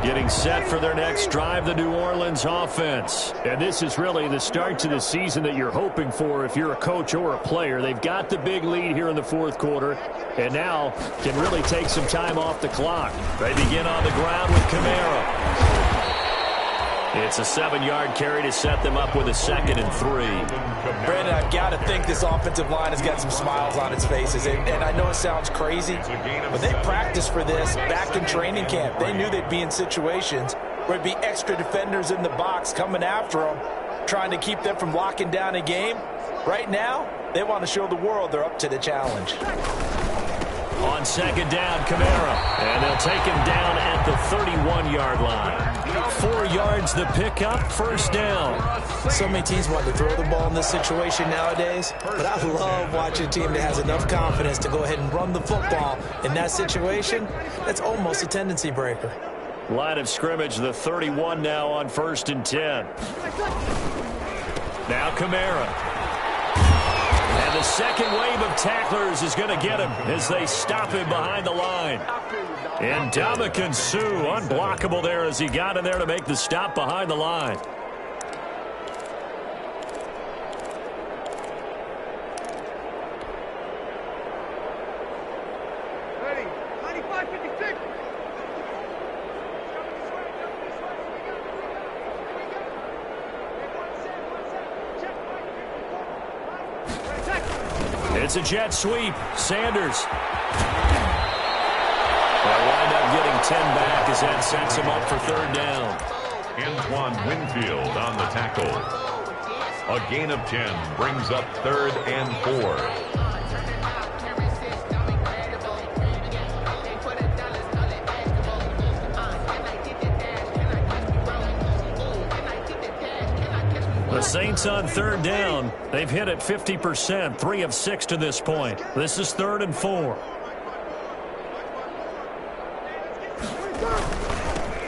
Getting set for their next drive, the New Orleans offense. And this is really the start to the season that you're hoping for if you're a coach or a player. They've got the big lead here in the fourth quarter, and now can really take some time off the clock. They begin on the ground with Kamara. It's a 7-yard carry to set them up with a 2nd and 3. Brandon, I've got to think this offensive line has got some smiles on its faces. And I know it sounds crazy, but they practiced for this back in training camp. They knew they'd be in situations where it'd be extra defenders in the box coming after them, trying to keep them from locking down a game. Right now, they want to show the world they're up to the challenge. On 2nd down, Kamara. And they'll take him down at the 31-yard line. 4 yards the pickup, 1st down. So many teams want to throw the ball in this situation nowadays, but I love watching a team that has enough confidence to go ahead and run the football. In that situation, that's almost a tendency breaker. Line of scrimmage, the 31 now on 1st and 10. Now Kamara. And the second wave of tacklers is going to get him as they stop him behind the line. And Ndamukong Suh, unblockable there as he got in there to make the stop behind the line. Ready. 95-56. It's a jet sweep. Sanders. They'll wind up getting 10 back as that sets him up for 3rd down. Antoine Winfield on the tackle. A gain of 10 brings up 3rd and 4. The Saints on 3rd down. They've hit it 50%, 3 of 6 to this point. This is 3rd and 4.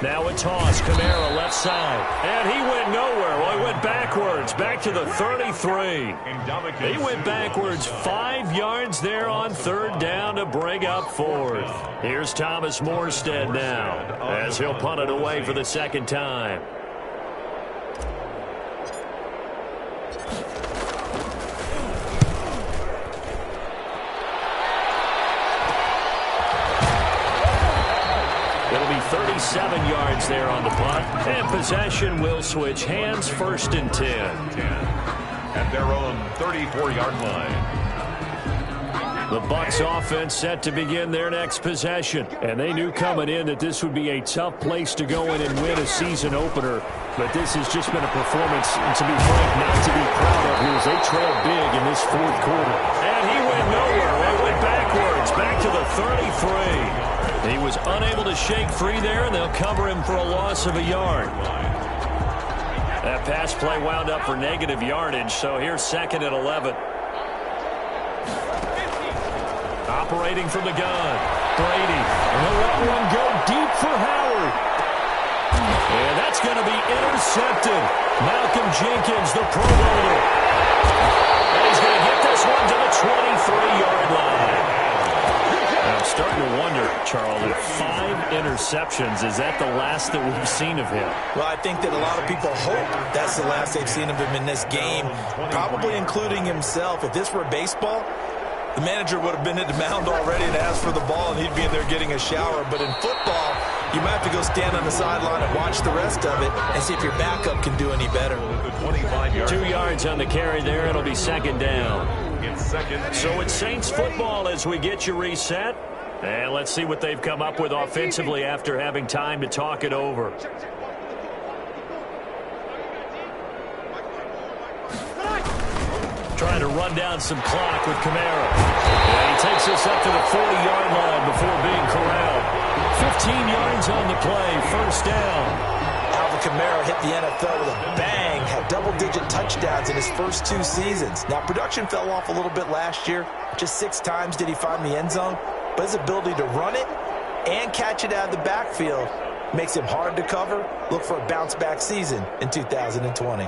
Now a toss, Kamara left side. And he went nowhere. Well, he went backwards, back to the 33. He went backwards 5 yards there on 3rd down to bring up 4th. Here's Thomas Morstead now as he'll punt it away for the 2nd time. It'll be 37 yards there on the punt. And possession will switch hands, 1st and 10. At their own 34-yard line. The Bucs offense set to begin their next possession. And they knew coming in that this would be a tough place to go in and win a season opener. But this has just been a performance, to be frank, not to be proud of here as they trailed big in this 4th quarter. And he went nowhere. He went backwards, back to the 33. He was unable to shake free there, and they'll cover him for a loss of a yard. That pass play wound up for negative yardage, so here's 2nd and 11. Operating from the gun, Brady. And he'll let one go deep for Howard. And that's going to be intercepted. Malcolm Jenkins, the Pro Bowler. And he's going to get this one to the 23-yard line. I'm starting to wonder, Charles, if 5 interceptions, is that the last that we've seen of him? Well, I think that a lot of people hope that's the last they've seen of him in this game, probably including himself. If this were baseball, the manager would have been at the mound already and asked for the ball, and he'd be in there getting a shower. But in football, you might have to go stand on the sideline and watch the rest of it and see if your backup can do any better. 2 yards on the carry there. It'll be 2nd down. So it's Saints football as we get you reset. And let's see what they've come up with offensively after having time to talk it over. Trying to run down some clock with Kamara. And he takes us up to the 40-yard line before being corralled. 15 yards on the play, 1st down. Kamara hit the NFL with a bang, had double-digit touchdowns in his first 2 seasons. Now, production fell off a little bit last year. Just 6 times did he find the end zone. But his ability to run it and catch it out of the backfield makes him hard to cover. Look for a bounce-back season in 2020.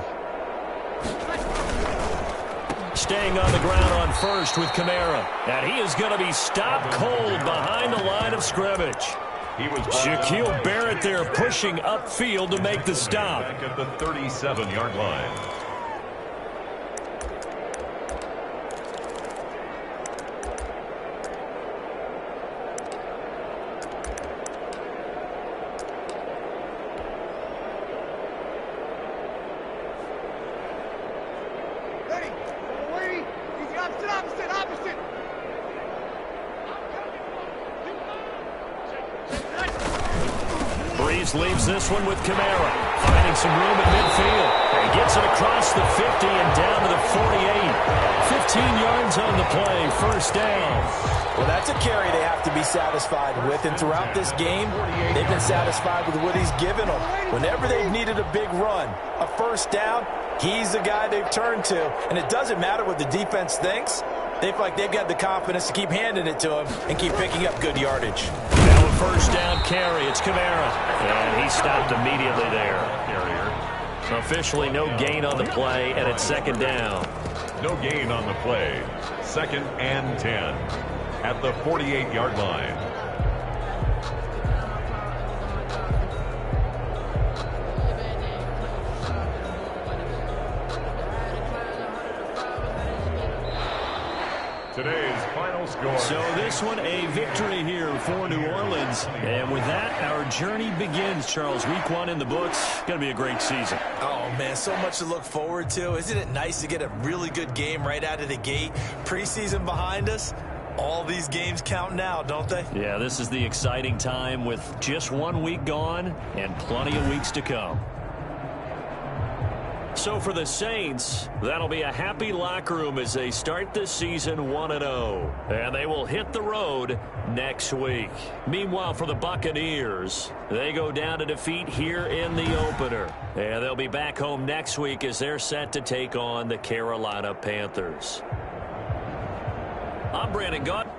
Staying on the ground on 1st with Kamara. And he is going to be stopped cold behind the line of scrimmage. Shaquille Barrett there pushing upfield to make the stop. Back at the 37-yard line. Just leaves this one with Kamara, finding some room in midfield. And gets it across the 50 and down to the 48. 15 yards on the play, first down. Well, that's a carry they have to be satisfied with. And throughout this game, they've been satisfied with what he's given them. Whenever they've needed a big run, a first down, he's the guy they've turned to. And it doesn't matter what the defense thinks. They feel like they've got the confidence to keep handing it to him and keep picking up good yardage. Now a first down carry. It's Kamara. And he stopped immediately there. So officially no gain on the play, and it's second down. No gain on the play. 2nd and 10 at the 48-yard line. Today's final score. So this one a victory here for New Orleans. And with that, our journey begins, Charles. Week 1 in the books. Going to be a great season. Oh, man, so much to look forward to. Isn't it nice to get a really good game right out of the gate? Preseason behind us. All these games count now, don't they? Yeah, this is the exciting time with just 1 week gone and plenty of weeks to come. So for the Saints, that'll be a happy locker room as they start this season 1-0. And they will hit the road next week. Meanwhile, for the Buccaneers, they go down to defeat here in the opener. And they'll be back home next week as they're set to take on the Carolina Panthers. I'm Brandon Gott.